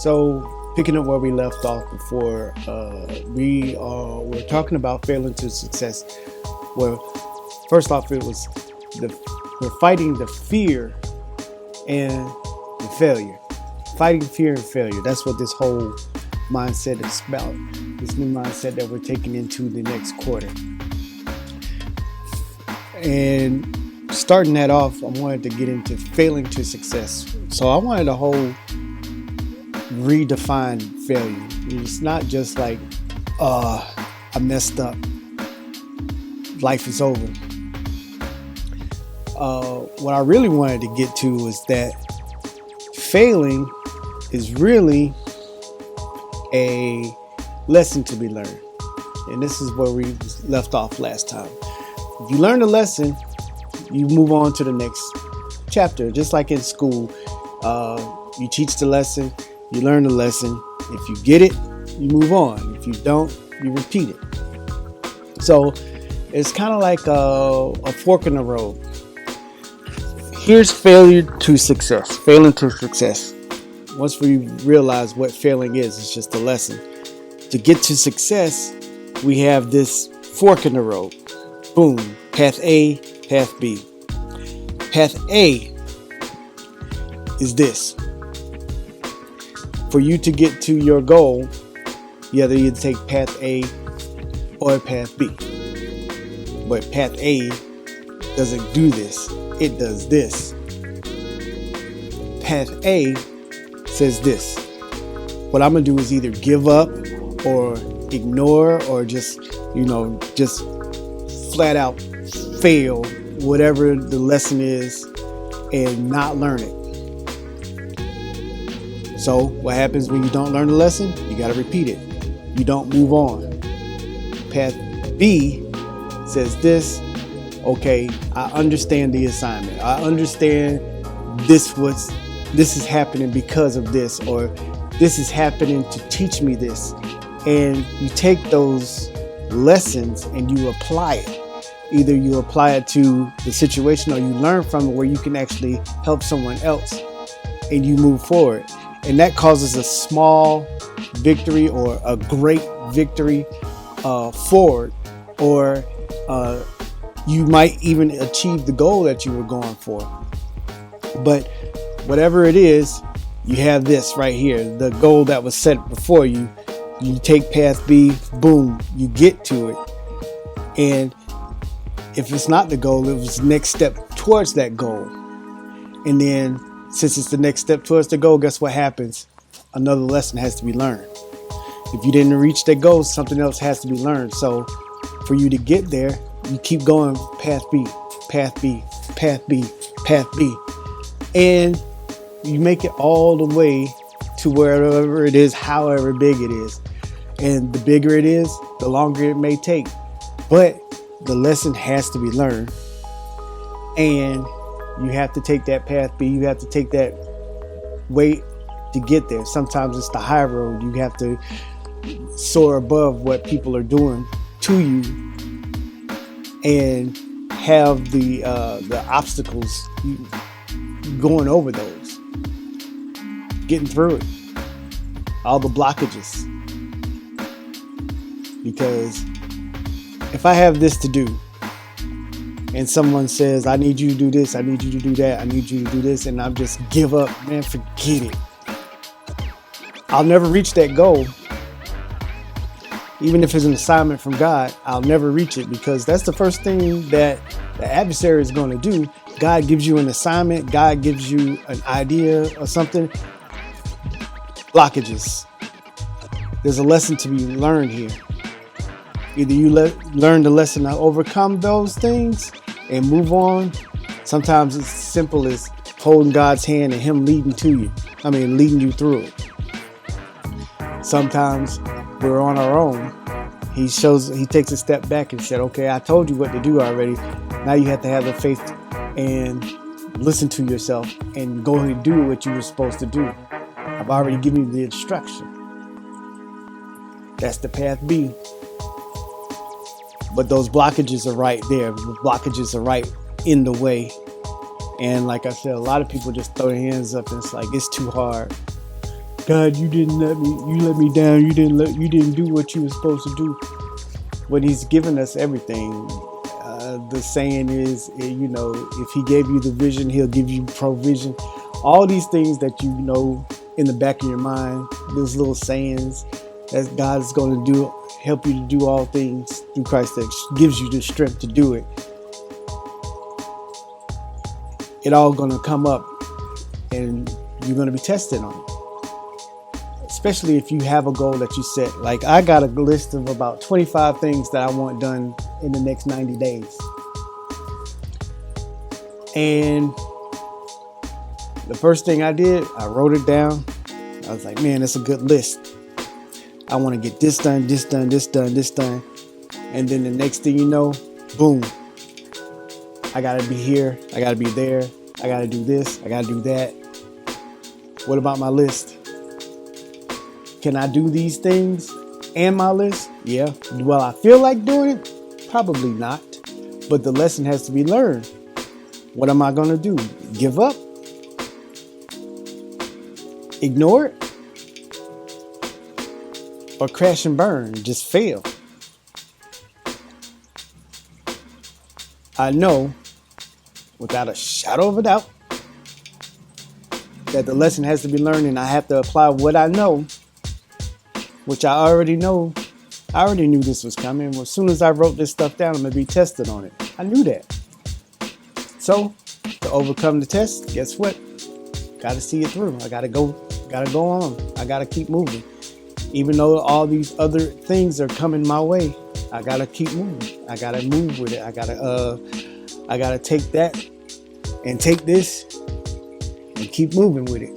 So, picking up where we left off before, we're talking about failing to success. Well, first off, we're fighting the fear and the failure. Fighting fear and failure. That's what this whole mindset is about. This new mindset that we're taking into the next quarter. And starting that off, I wanted to get into failing to success. So I wanted a whole redefine failure. It's not just like, I messed up, life is over. What I really wanted to get to was that failing is really a lesson to be learned. And this is where we left off last time. If you learn a lesson, you move on to the next chapter. Just like in school, you teach the lesson, you learn the lesson. If you get it, you move on. If you don't, you repeat it. So it's kind of like a fork in the road. Here's failure to success. Failing to success. Once we realize what failing is, it's just a lesson. To get to success, we have this fork in the road. Boom. Path A, path B. Path A is this. For you to get to your goal, you have to either take path A or path B. But path A doesn't do this. It does this. Path A says this. What I'm going to do is either give up or ignore or just flat out fail whatever the lesson is and not learn it. So what happens when you don't learn the lesson? You got to repeat it. You don't move on. Path B says this. Okay, I understand the assignment. I understand this is happening because of this, or this is happening to teach me this. And you take those lessons and you apply it. Either you apply it to the situation or you learn from it where you can actually help someone else and you move forward. And that causes a small victory or a great victory forward, or you might even achieve the goal that you were going for. But whatever it is, you have this right here, the goal that was set before you. You take path B, boom, you get to it. And if it's not the goal, it was the next step towards that goal. And then since it's the next step towards the goal, guess what happens? Another lesson has to be learned. If you didn't reach that goal, something else has to be learned. So for you to get there, you keep going path B, path B, path B, path B. And you make it all the way to wherever it is, however big it is. And the bigger it is, the longer it may take. But the lesson has to be learned. And you have to take that path B. You have to take that way to get there. Sometimes it's the high road. You have to soar above what people are doing to you and have the obstacles, going over those, getting through it, all the blockages. Because if I have this to do and someone says, I need you to do this, I need you to do that, I need you to do this, and I just give up, man, forget it. I'll never reach that goal. Even if it's an assignment from God, I'll never reach it, because that's the first thing that the adversary is going to do. God gives you an assignment. God gives you an idea or something. Blockages. There's a lesson to be learned here. Either you learn the lesson to overcome those things and move on. Sometimes it's simple as holding God's hand and Him leading you through it. Sometimes we're on our own. He takes a step back and said, okay, I told you what to do already. Now you have to have the faith and listen to yourself and go and do what you were supposed to do. I've already given you the instruction. That's the path B. But those blockages are right there. The blockages are right in the way. And like I said, a lot of people just throw their hands up and it's like, it's too hard. God, you didn't let me. You let me down. You didn't do what you were supposed to do. When He's given us everything. The saying is, if He gave you the vision, He'll give you provision. All these things that you know in the back of your mind, those little sayings that God is going to do, help you to do all things through Christ that gives you the strength to do it. It all going to come up, and you're going to be tested on it. Especially if you have a goal that you set. Like I got a list of about 25 things that I want done in the next 90 days. And the first thing I did, I wrote it down. I was like, man, that's a good list. I want to get this done, this done, this done, this done. And then the next thing you know, boom. I got to be here. I got to be there. I got to do this. I got to do that. What about my list? Can I do these things and my list? Yeah. Well, I feel like doing it? Probably not. But the lesson has to be learned. What am I going to do? Give up? Ignore it? Or crash and burn? Just fail? I know, without a shadow of a doubt, that the lesson has to be learned, and I have to apply what I know, which I already know. I already knew this was coming. As soon as I wrote this stuff down, I'm going to be tested on it. I knew that. So, to overcome the test, guess what? Got to see it through. I got to go on. I got to keep moving. Even though all these other things are coming my way, I got to keep moving. I got to move with it. I got to take that and take this and keep moving with it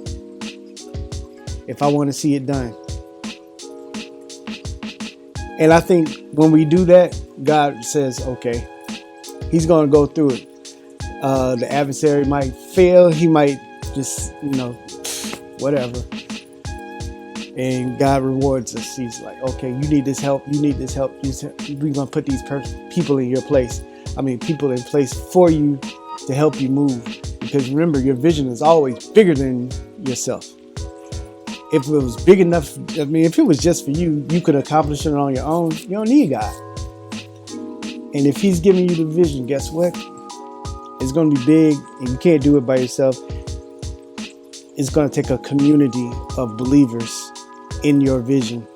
if I want to see it done. And I think when we do that, God says, okay, He's going to go through it. The adversary might fail. He might just, whatever. And God rewards us. He's like, okay, you need this help. You need this help. We're going to put these people in your place. People in place for you to help you move. Because remember, your vision is always bigger than yourself. If it was big enough, if it was just for you, you could accomplish it on your own. You don't need God. And if He's giving you the vision, guess what? It's going to be big, and you can't do it by yourself. It's going to take a community of believers in your vision,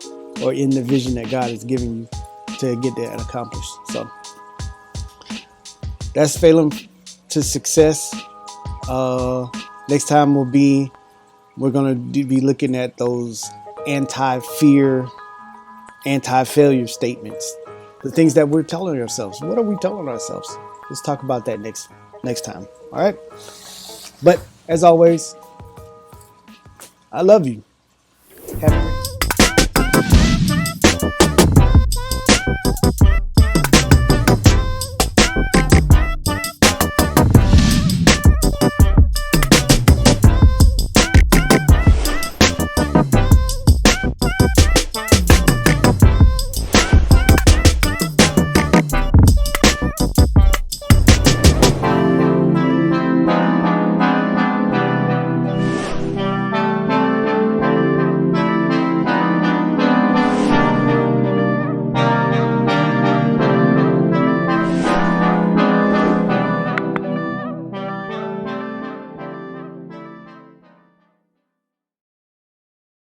or in the vision that God is giving you to get that accomplished. So that's failing to success. Next time we're going to be looking at those anti-fear, anti-failure statements. The things that we're telling ourselves. What are we telling ourselves? Let's talk about that next time. All right. But as always, I love you. Have